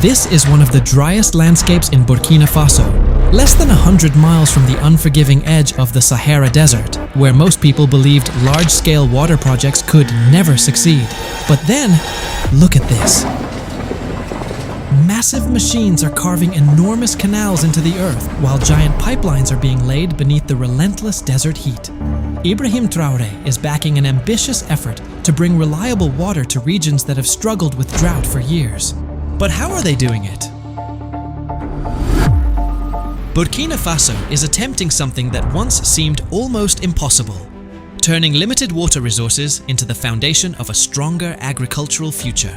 This is one of the driest landscapes in Burkina Faso, less than 100 miles from the unforgiving edge of the Sahara Desert, where most people believed large-scale water projects could never succeed. But then, look at this. Massive machines are carving enormous canals into the earth, while giant pipelines are being laid beneath the relentless desert heat. Ibrahim Traoré is backing an ambitious effort to bring reliable water to regions that have struggled with drought for years. But how are they doing it? Burkina Faso is attempting something that once seemed almost impossible, turning limited water resources into the foundation of a stronger agricultural future.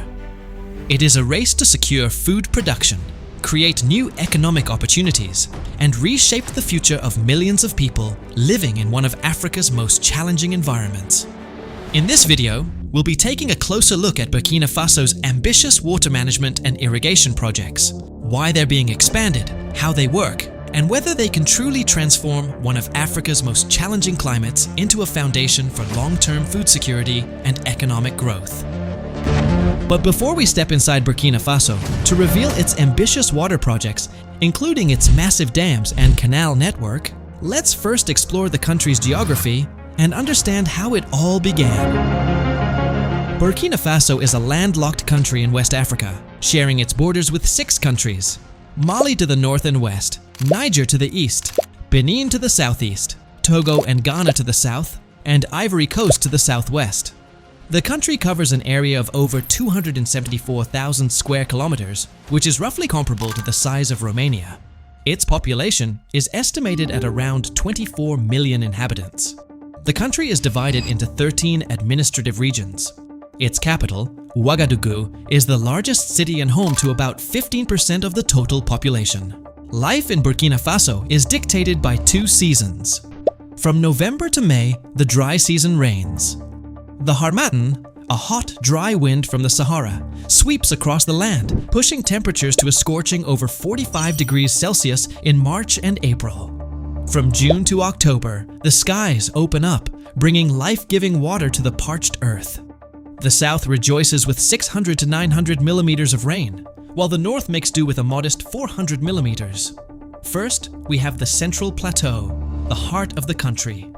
It is a race to secure food production, create new economic opportunities, and reshape the future of millions of people living in one of Africa's most challenging environments. In this video, we'll be taking a closer look at Burkina Faso's ambitious water management and irrigation projects, why they're being expanded, how they work, and whether they can truly transform one of Africa's most challenging climates into a foundation for long-term food security and economic growth. But before we step inside Burkina Faso to reveal its ambitious water projects, including its massive dams and canal network, let's first explore the country's geography and understand how it all began. Burkina Faso is a landlocked country in West Africa, sharing its borders with 6 countries: Mali to the north and west, Niger to the east, Benin to the southeast, Togo and Ghana to the south, and Ivory Coast to the southwest. The country covers an area of over 274,000 square kilometers, which is roughly comparable to the size of Romania. Its population is estimated at around 24 million inhabitants. The country is divided into 13 administrative regions. Its capital, Ouagadougou, is the largest city and home to about 15% of the total population. Life in Burkina Faso is dictated by 2 seasons. From November to May, the dry season reigns. The Harmattan, a hot, dry wind from the Sahara, sweeps across the land, pushing temperatures to a scorching over 45 degrees Celsius in March and April. From June to October, the skies open up, bringing life-giving water to the parched earth. The south rejoices with 600 to 900 millimeters of rain, while the north makes do with a modest 400 millimeters. First, we have the Central Plateau, the heart of the country.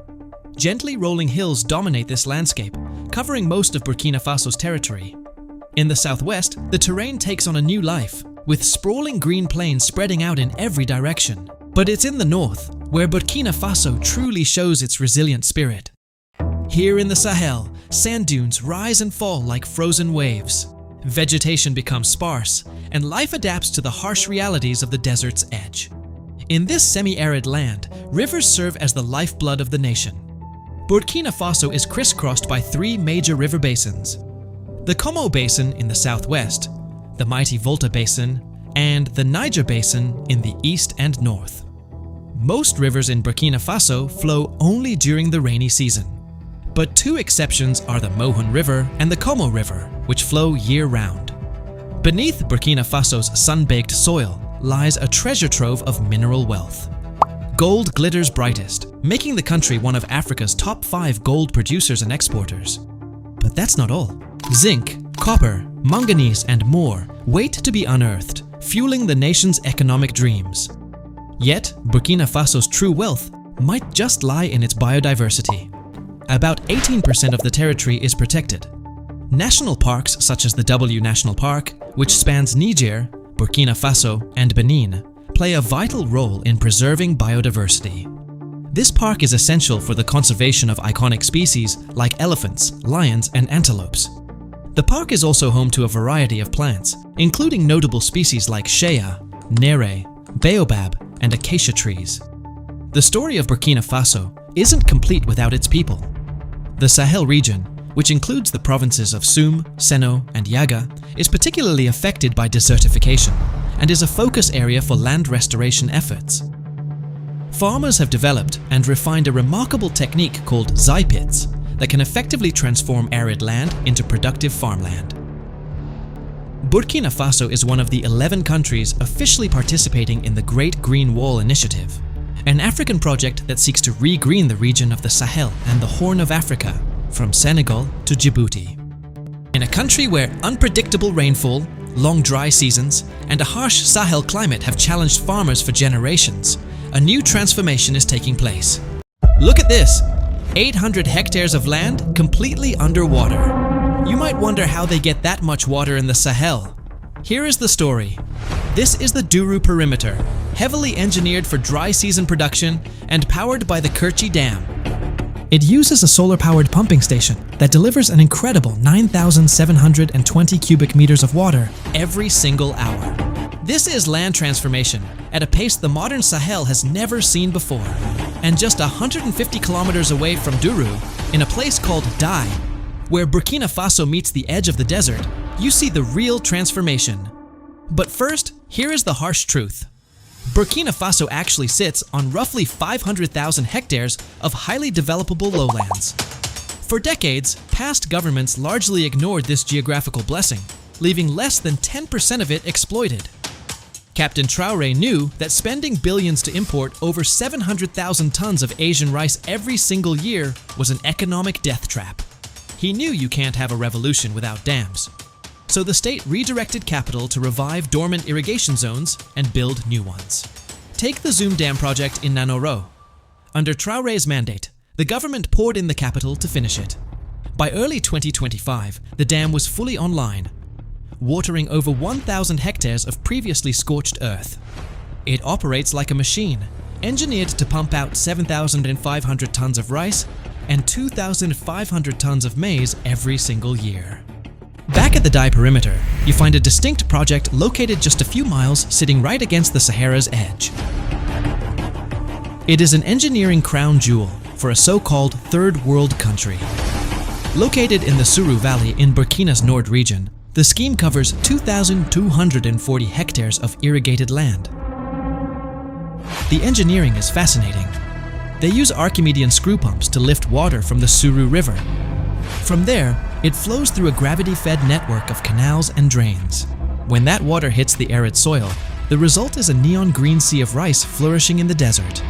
Gently rolling hills dominate this landscape, covering most of Burkina Faso's territory. In the southwest, the terrain takes on a new life, with sprawling green plains spreading out in every direction. But it's in the north, where Burkina Faso truly shows its resilient spirit. Here in the Sahel, sand dunes rise and fall like frozen waves. Vegetation becomes sparse, and life adapts to the harsh realities of the desert's edge. In this semi-arid land, rivers serve as the lifeblood of the nation. Burkina Faso is crisscrossed by 3 major river basins: the Como Basin in the southwest, the mighty Volta Basin, and the Niger Basin in the east and north. Most rivers in Burkina Faso flow only during the rainy season. But 2 exceptions are the Mohun River and the Como River, which flow year-round. Beneath Burkina Faso's sun-baked soil lies a treasure trove of mineral wealth. Gold glitters brightest, making the country one of Africa's top 5 gold producers and exporters. But that's not all. Zinc, copper, manganese, and more wait to be unearthed, fueling the nation's economic dreams. Yet, Burkina Faso's true wealth might just lie in its biodiversity. About 18% of the territory is protected. National parks such as the W National Park, which spans Niger, Burkina Faso, and Benin, play a vital role in preserving biodiversity. This park is essential for the conservation of iconic species like elephants, lions, and antelopes. The park is also home to a variety of plants, including notable species like shea, nere, baobab, and acacia trees. The story of Burkina Faso isn't complete without its people. The Sahel region, which includes the provinces of Soum, Seno, and Yaga, is particularly affected by desertification and is a focus area for land restoration efforts. Farmers have developed and refined a remarkable technique called zypits that can effectively transform arid land into productive farmland. Burkina Faso is one of the 11 countries officially participating in the Great Green Wall Initiative, an African project that seeks to re-green the region of the Sahel and the Horn of Africa, from Senegal to Djibouti. In a country where unpredictable rainfall, Long dry seasons and a harsh Sahel climate have challenged farmers for generations. A new transformation is taking place. Look at this! 800 hectares of land completely underwater. You might wonder how they get that much water in the Sahel. Here is the story. This is the Duru perimeter, heavily engineered for dry season production and powered by the Kerchi Dam. It uses a solar-powered pumping station that delivers an incredible 9,720 cubic meters of water every single hour. This is land transformation at a pace the modern Sahel has never seen before. And just 150 kilometers away from Duru, in a place called Dai, where Burkina Faso meets the edge of the desert, you see the real transformation. But first, here is the harsh truth. Burkina Faso actually sits on roughly 500,000 hectares of highly developable lowlands. For decades, past governments largely ignored this geographical blessing, leaving less than 10% of it exploited. Captain Traoré knew that spending billions to import over 700,000 tons of Asian rice every single year was an economic death trap. He knew you can't have a revolution without dams. So the state redirected capital to revive dormant irrigation zones and build new ones. Take the Zoom Dam project in Nanoro. Under Traoré's mandate, the government poured in the capital to finish it. By early 2025, the dam was fully online, watering over 1,000 hectares of previously scorched earth. It operates like a machine, engineered to pump out 7,500 tons of rice and 2,500 tons of maize every single year. Back at the Dai perimeter, you find a distinct project located just a few miles sitting right against the Sahara's edge. It is an engineering crown jewel for a so-called third world country. Located in the Suru Valley in Burkina's Nord region, the scheme covers 2,240 hectares of irrigated land. The engineering is fascinating. They use Archimedean screw pumps to lift water from the Suru River. From there, it flows through a gravity-fed network of canals and drains. When that water hits the arid soil, the result is a neon green sea of rice flourishing in the desert.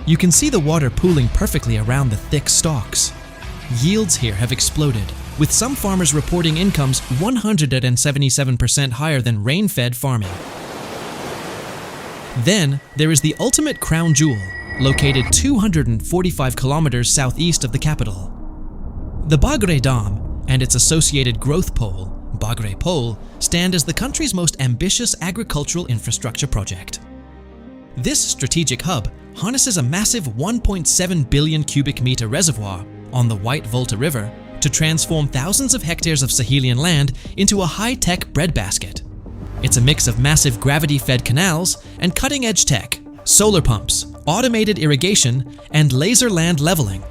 You can see the water pooling perfectly around the thick stalks. Yields here have exploded, with some farmers reporting incomes 177% higher than rain-fed farming. Then, there is the ultimate crown jewel, located 245 kilometers southeast of the capital. The Bagre Dam and its associated growth pole, Bagre Pole, stand as the country's most ambitious agricultural infrastructure project. This strategic hub harnesses a massive 1.7 billion cubic meter reservoir on the White Volta River to transform thousands of hectares of Sahelian land into a high-tech breadbasket. It's a mix of massive gravity-fed canals and cutting-edge tech, solar pumps, automated irrigation, and laser land leveling.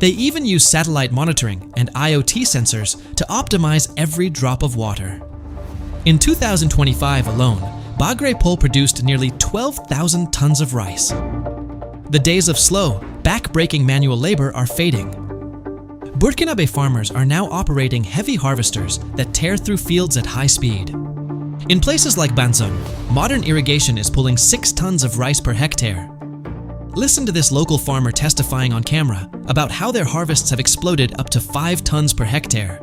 They even use satellite monitoring and IoT sensors to optimize every drop of water. In 2025 alone, Bagre Pole produced nearly 12,000 tons of rice. The days of slow, back-breaking manual labor are fading. Burkinabe farmers are now operating heavy harvesters that tear through fields at high speed. In places like Banzon, modern irrigation is pulling 6 tons of rice per hectare. Listen to this local farmer testifying on camera about how their harvests have exploded up to 5 tons per hectare.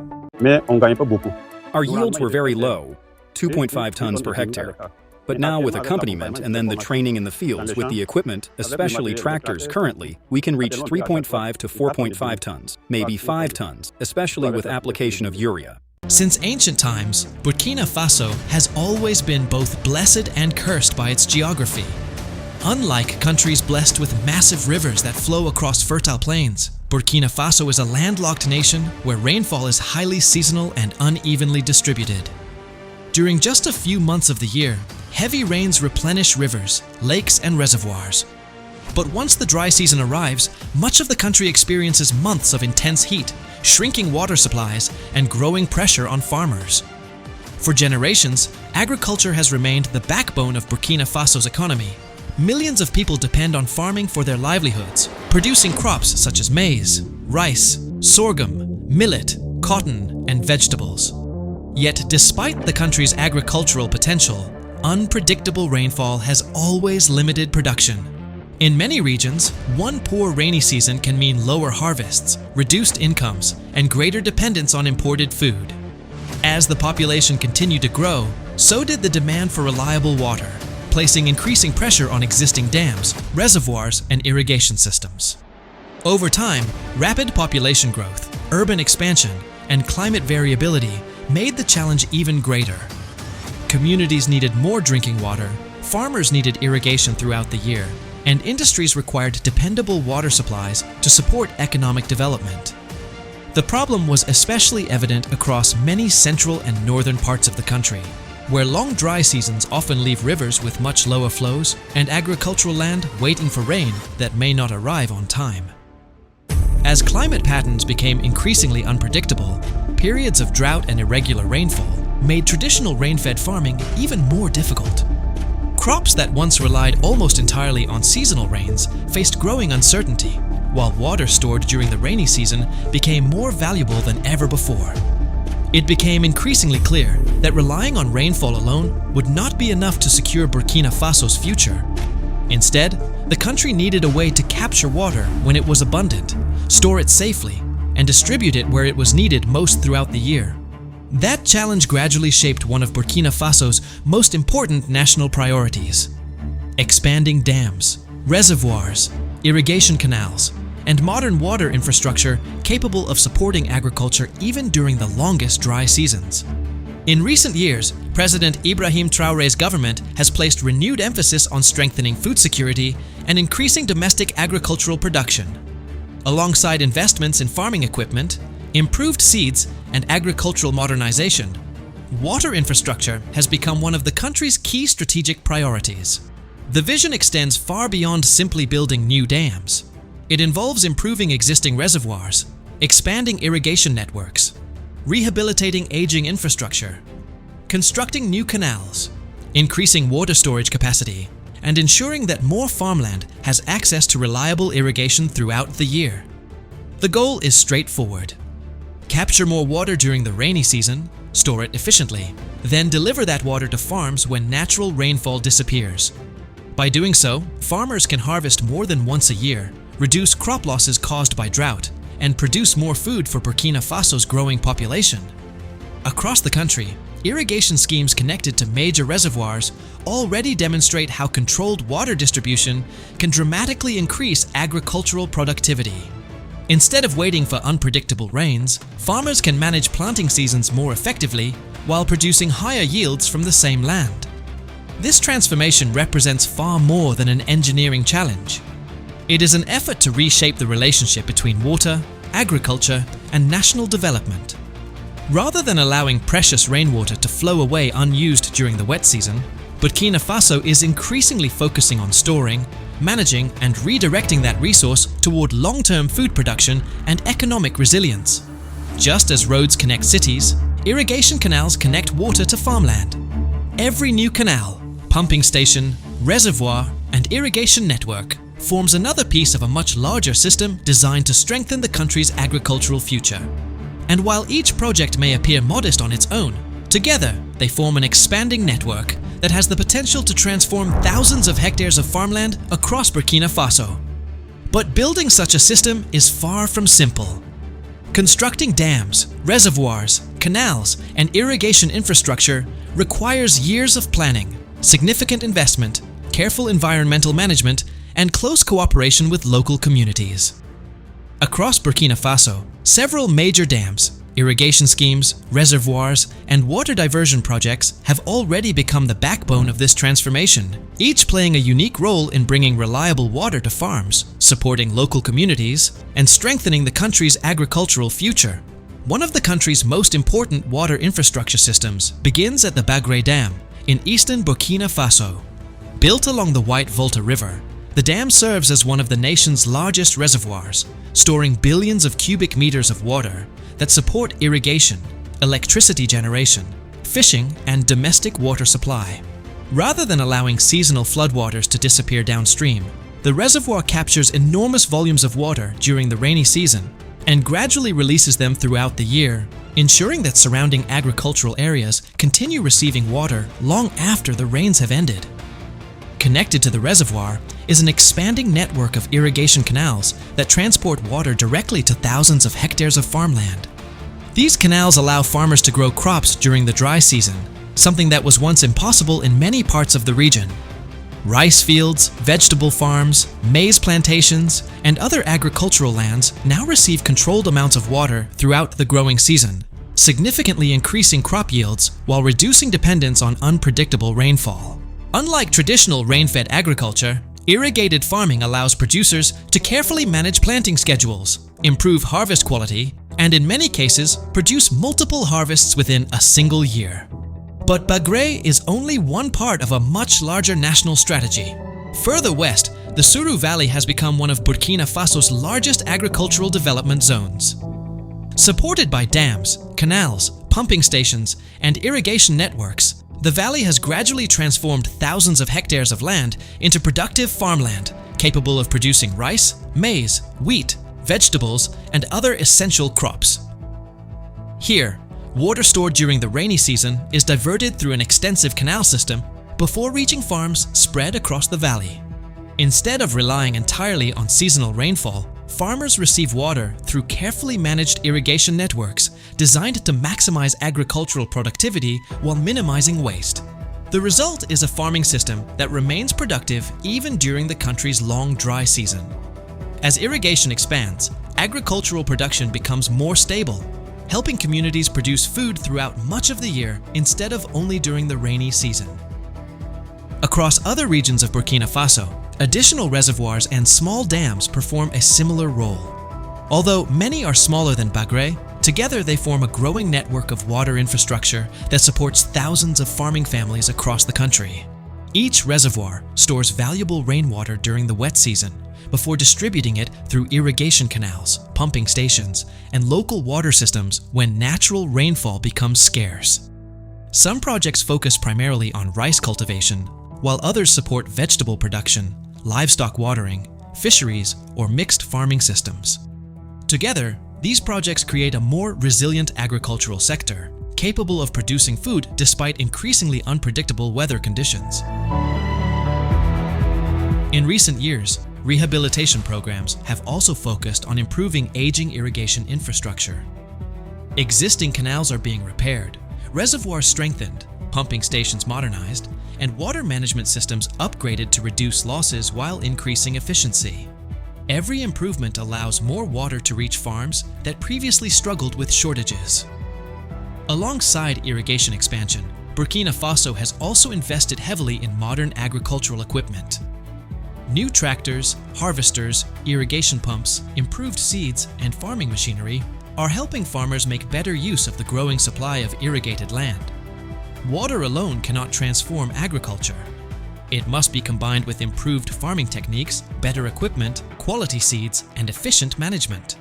Our yields were very low, 2.5 tons per hectare. But now with accompaniment and then the training in the fields with the equipment, especially tractors currently, we can reach 3.5 to 4.5 tons, maybe 5 tons, especially with application of urea. Since ancient times, Burkina Faso has always been both blessed and cursed by its geography. Unlike countries blessed with massive rivers that flow across fertile plains, Burkina Faso is a landlocked nation where rainfall is highly seasonal and unevenly distributed. During just a few months of the year, heavy rains replenish rivers, lakes, and reservoirs. But once the dry season arrives, much of the country experiences months of intense heat, shrinking water supplies, and growing pressure on farmers. For generations, agriculture has remained the backbone of Burkina Faso's economy. Millions of people depend on farming for their livelihoods, producing crops such as maize, rice, sorghum, millet, cotton, and vegetables. Yet, despite the country's agricultural potential, unpredictable rainfall has always limited production. In many regions, one poor rainy season can mean lower harvests, reduced incomes, and greater dependence on imported food. As the population continued to grow, so did the demand for reliable water, placing increasing pressure on existing dams, reservoirs, and irrigation systems. Over time, rapid population growth, urban expansion, and climate variability made the challenge even greater. Communities needed more drinking water, farmers needed irrigation throughout the year, and industries required dependable water supplies to support economic development. The problem was especially evident across many central and northern parts of the country, where long dry seasons often leave rivers with much lower flows and agricultural land waiting for rain that may not arrive on time. As climate patterns became increasingly unpredictable, periods of drought and irregular rainfall made traditional rain-fed farming even more difficult. Crops that once relied almost entirely on seasonal rains faced growing uncertainty, while water stored during the rainy season became more valuable than ever before. It became increasingly clear that relying on rainfall alone would not be enough to secure Burkina Faso's future. Instead, the country needed a way to capture water when it was abundant, store it safely, and distribute it where it was needed most throughout the year. That challenge gradually shaped one of Burkina Faso's most important national priorities: expanding dams, reservoirs, irrigation canals, and modern water infrastructure capable of supporting agriculture even during the longest dry seasons. In recent years, President Ibrahim Traoré's government has placed renewed emphasis on strengthening food security and increasing domestic agricultural production. Alongside investments in farming equipment, improved seeds, and agricultural modernization, water infrastructure has become one of the country's key strategic priorities. The vision extends far beyond simply building new dams. It involves improving existing reservoirs, expanding irrigation networks, rehabilitating aging infrastructure, constructing new canals, increasing water storage capacity, and ensuring that more farmland has access to reliable irrigation throughout the year. The goal is straightforward: capture more water during the rainy season, store it efficiently, then deliver that water to farms when natural rainfall disappears. By doing so, farmers can harvest more than once a year, reduce crop losses caused by drought, and produce more food for Burkina Faso's growing population. Across the country, irrigation schemes connected to major reservoirs already demonstrate how controlled water distribution can dramatically increase agricultural productivity. Instead of waiting for unpredictable rains, farmers can manage planting seasons more effectively while producing higher yields from the same land. This transformation represents far more than an engineering challenge. It is an effort to reshape the relationship between water, agriculture, and national development. Rather than allowing precious rainwater to flow away unused during the wet season, Burkina Faso is increasingly focusing on storing, managing, and redirecting that resource toward long-term food production and economic resilience. Just as roads connect cities, irrigation canals connect water to farmland. Every new canal, pumping station, reservoir, and irrigation network forms another piece of a much larger system designed to strengthen the country's agricultural future. And while each project may appear modest on its own, together they form an expanding network that has the potential to transform thousands of hectares of farmland across Burkina Faso. But building such a system is far from simple. Constructing dams, reservoirs, canals, and irrigation infrastructure requires years of planning, significant investment, careful environmental management, and close cooperation with local communities. Across Burkina Faso, several major dams, irrigation schemes, reservoirs, and water diversion projects have already become the backbone of this transformation, each playing a unique role in bringing reliable water to farms, supporting local communities, and strengthening the country's agricultural future. One of the country's most important water infrastructure systems begins at the Bagre Dam in eastern Burkina Faso. Built along the White Volta River, the dam serves as one of the nation's largest reservoirs, storing billions of cubic meters of water that support irrigation, electricity generation, fishing, and domestic water supply. Rather than allowing seasonal floodwaters to disappear downstream, the reservoir captures enormous volumes of water during the rainy season and gradually releases them throughout the year, ensuring that surrounding agricultural areas continue receiving water long after the rains have ended. Connected to the reservoir is an expanding network of irrigation canals that transport water directly to thousands of hectares of farmland. These canals allow farmers to grow crops during the dry season, something that was once impossible in many parts of the region. Rice fields, vegetable farms, maize plantations, and other agricultural lands now receive controlled amounts of water throughout the growing season, significantly increasing crop yields while reducing dependence on unpredictable rainfall. Unlike traditional rain-fed agriculture, irrigated farming allows producers to carefully manage planting schedules, improve harvest quality, and in many cases, produce multiple harvests within a single year. But Bagré is only one part of a much larger national strategy. Further west, the Suru Valley has become one of Burkina Faso's largest agricultural development zones. Supported by dams, canals, pumping stations, and irrigation networks, the valley has gradually transformed thousands of hectares of land into productive farmland, capable of producing rice, maize, wheat, vegetables, and other essential crops. Here, water stored during the rainy season is diverted through an extensive canal system before reaching farms spread across the valley. Instead of relying entirely on seasonal rainfall, farmers receive water through carefully managed irrigation networks designed to maximize agricultural productivity while minimizing waste. The result is a farming system that remains productive even during the country's long dry season. As irrigation expands, agricultural production becomes more stable, helping communities produce food throughout much of the year instead of only during the rainy season. Across other regions of Burkina Faso, additional reservoirs and small dams perform a similar role. Although many are smaller than Bagré, together they form a growing network of water infrastructure that supports thousands of farming families across the country. Each reservoir stores valuable rainwater during the wet season before distributing it through irrigation canals, pumping stations, and local water systems when natural rainfall becomes scarce. Some projects focus primarily on rice cultivation, while others support vegetable production, livestock watering, fisheries, or mixed farming systems. Together, these projects create a more resilient agricultural sector, capable of producing food despite increasingly unpredictable weather conditions. In recent years, rehabilitation programs have also focused on improving aging irrigation infrastructure. Existing canals are being repaired, reservoirs strengthened, pumping stations modernized, and water management systems upgraded to reduce losses while increasing efficiency. Every improvement allows more water to reach farms that previously struggled with shortages. Alongside irrigation expansion, Burkina Faso has also invested heavily in modern agricultural equipment. New tractors, harvesters, irrigation pumps, improved seeds, and farming machinery are helping farmers make better use of the growing supply of irrigated land. Water alone cannot transform agriculture. It must be combined with improved farming techniques, better equipment, quality seeds, and efficient management.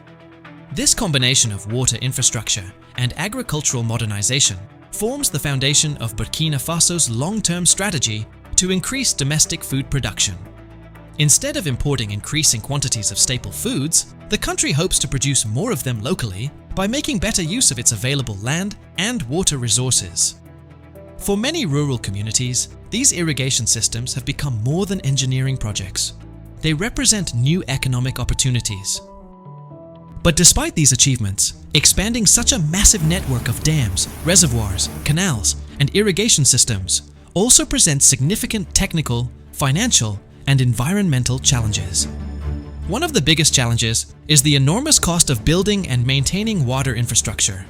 This combination of water infrastructure and agricultural modernization forms the foundation of Burkina Faso's long-term strategy to increase domestic food production. Instead of importing increasing quantities of staple foods, the country hopes to produce more of them locally by making better use of its available land and water resources. For many rural communities, these irrigation systems have become more than engineering projects. They represent new economic opportunities. But despite these achievements, expanding such a massive network of dams, reservoirs, canals, and irrigation systems also presents significant technical, financial, and environmental challenges. One of the biggest challenges is the enormous cost of building and maintaining water infrastructure.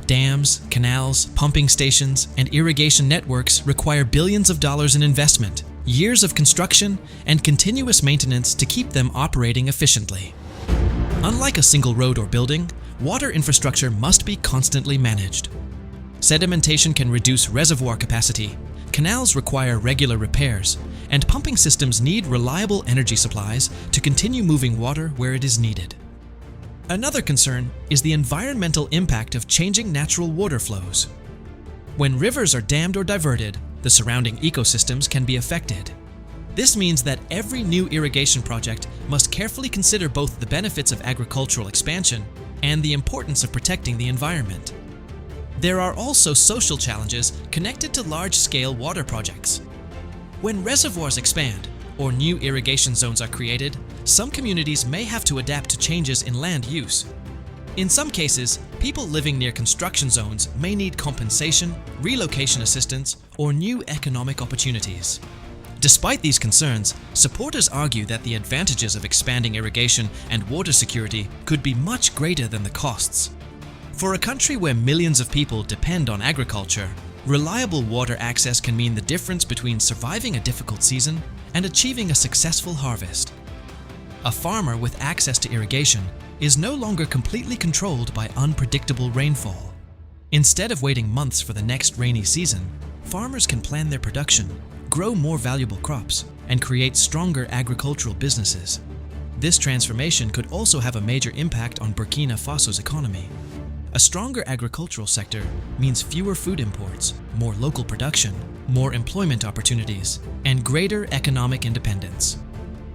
Dams, canals, pumping stations, and irrigation networks require billions of dollars in investment, years of construction, and continuous maintenance to keep them operating efficiently. Unlike a single road or building, water infrastructure must be constantly managed. Sedimentation can reduce reservoir capacity, canals require regular repairs, and pumping systems need reliable energy supplies to continue moving water where it is needed. Another concern is the environmental impact of changing natural water flows. When rivers are dammed or diverted, the surrounding ecosystems can be affected. This means that every new irrigation project must carefully consider both the benefits of agricultural expansion and the importance of protecting the environment. There are also social challenges connected to large-scale water projects. When reservoirs expand or new irrigation zones are created, some communities may have to adapt to changes in land use. In some cases, people living near construction zones may need compensation, relocation assistance, or new economic opportunities. Despite these concerns, supporters argue that the advantages of expanding irrigation and water security could be much greater than the costs. For a country where millions of people depend on agriculture, reliable water access can mean the difference between surviving a difficult season and achieving a successful harvest. A farmer with access to irrigation is no longer completely controlled by unpredictable rainfall. Instead of waiting months for the next rainy season, farmers can plan their production, grow more valuable crops, and create stronger agricultural businesses. This transformation could also have a major impact on Burkina Faso's economy. A stronger agricultural sector means fewer food imports, more local production, more employment opportunities, and greater economic independence.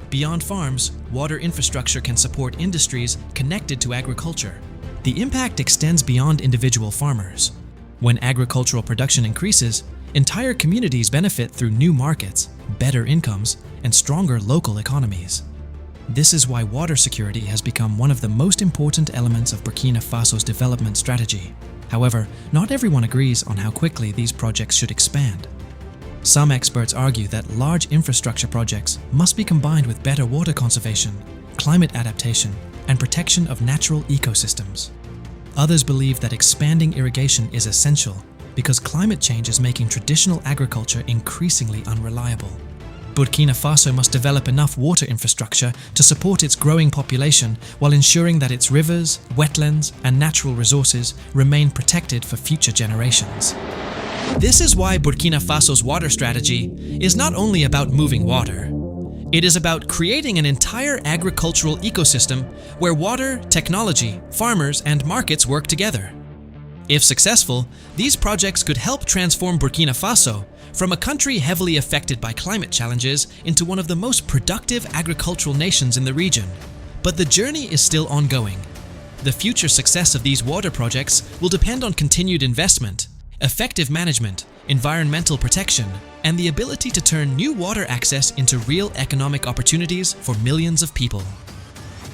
Beyond farms, water infrastructure can support industries connected to agriculture. The impact extends beyond individual farmers. When agricultural production increases, entire communities benefit through new markets, better incomes, and stronger local economies. This is why water security has become one of the most important elements of Burkina Faso's development strategy. However, not everyone agrees on how quickly these projects should expand. Some experts argue that large infrastructure projects must be combined with better water conservation, climate adaptation, and protection of natural ecosystems. Others believe that expanding irrigation is essential because climate change is making traditional agriculture increasingly unreliable. Burkina Faso must develop enough water infrastructure to support its growing population while ensuring that its rivers, wetlands, and natural resources remain protected for future generations. This is why Burkina Faso's water strategy is not only about moving water. It is about creating an entire agricultural ecosystem where water, technology, farmers, and markets work together. If successful, these projects could help transform Burkina Faso from a country heavily affected by climate challenges into one of the most productive agricultural nations in the region. But the journey is still ongoing. The future success of these water projects will depend on continued investment, effective management, environmental protection, and the ability to turn new water access into real economic opportunities for millions of people.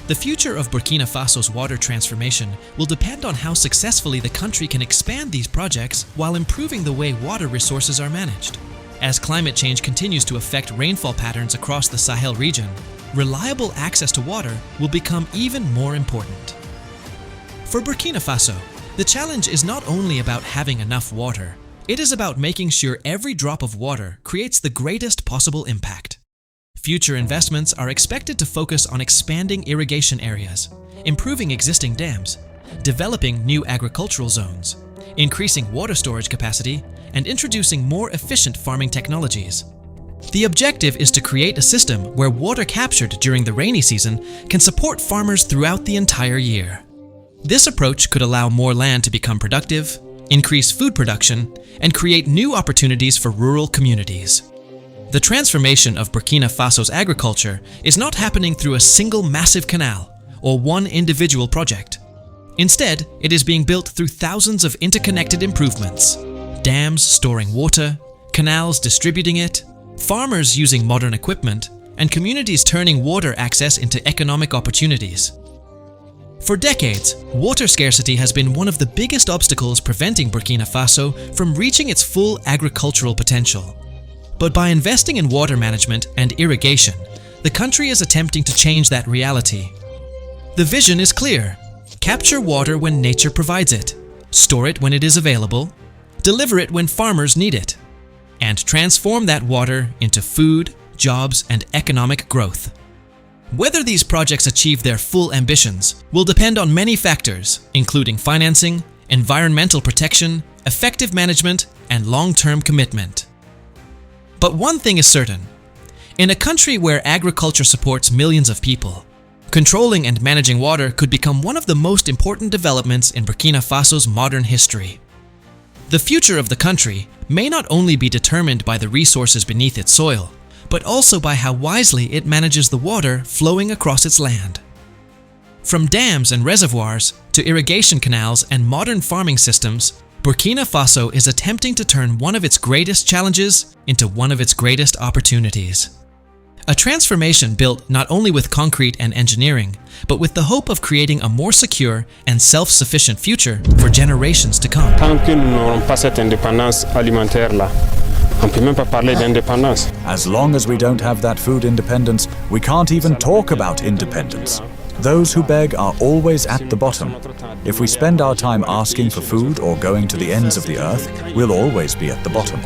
The future of Burkina Faso's water transformation will depend on how successfully the country can expand these projects while improving the way water resources are managed. As climate change continues to affect rainfall patterns across the Sahel region, reliable access to water will become even more important. For Burkina Faso, the challenge is not only about having enough water, it is about making sure every drop of water creates the greatest possible impact. Future investments are expected to focus on expanding irrigation areas, improving existing dams, developing new agricultural zones, increasing water storage capacity, and introducing more efficient farming technologies. The objective is to create a system where water captured during the rainy season can support farmers throughout the entire year. This approach could allow more land to become productive, increase food production, and create new opportunities for rural communities. The transformation of Burkina Faso's agriculture is not happening through a single massive canal or one individual project. Instead, it is being built through thousands of interconnected improvements: dams storing water, canals distributing it, farmers using modern equipment, and communities turning water access into economic opportunities. For decades, water scarcity has been one of the biggest obstacles preventing Burkina Faso from reaching its full agricultural potential. But by investing in water management and irrigation, the country is attempting to change that reality. The vision is clear: capture water when nature provides it, store it when it is available, deliver it when farmers need it, and transform that water into food, jobs, and economic growth. Whether these projects achieve their full ambitions will depend on many factors, including financing, environmental protection, effective management, and long-term commitment. But one thing is certain: in a country where agriculture supports millions of people, controlling and managing water could become one of the most important developments in Burkina Faso's modern history. The future of the country may not only be determined by the resources beneath its soil, but also by how wisely it manages the water flowing across its land. From dams and reservoirs to irrigation canals and modern farming systems, Burkina Faso is attempting to turn one of its greatest challenges into one of its greatest opportunities. A transformation built not only with concrete and engineering, but with the hope of creating a more secure and self-sufficient future for generations to come. Tant que nous n'aurons pas cette indépendance alimentaire-là, on ne peut même pas parler d'indépendance. As long as we don't have that food independence, we can't even talk about independence. Those who beg are always at the bottom. If we spend our time asking for food or going to the ends of the earth, we'll always be at the bottom.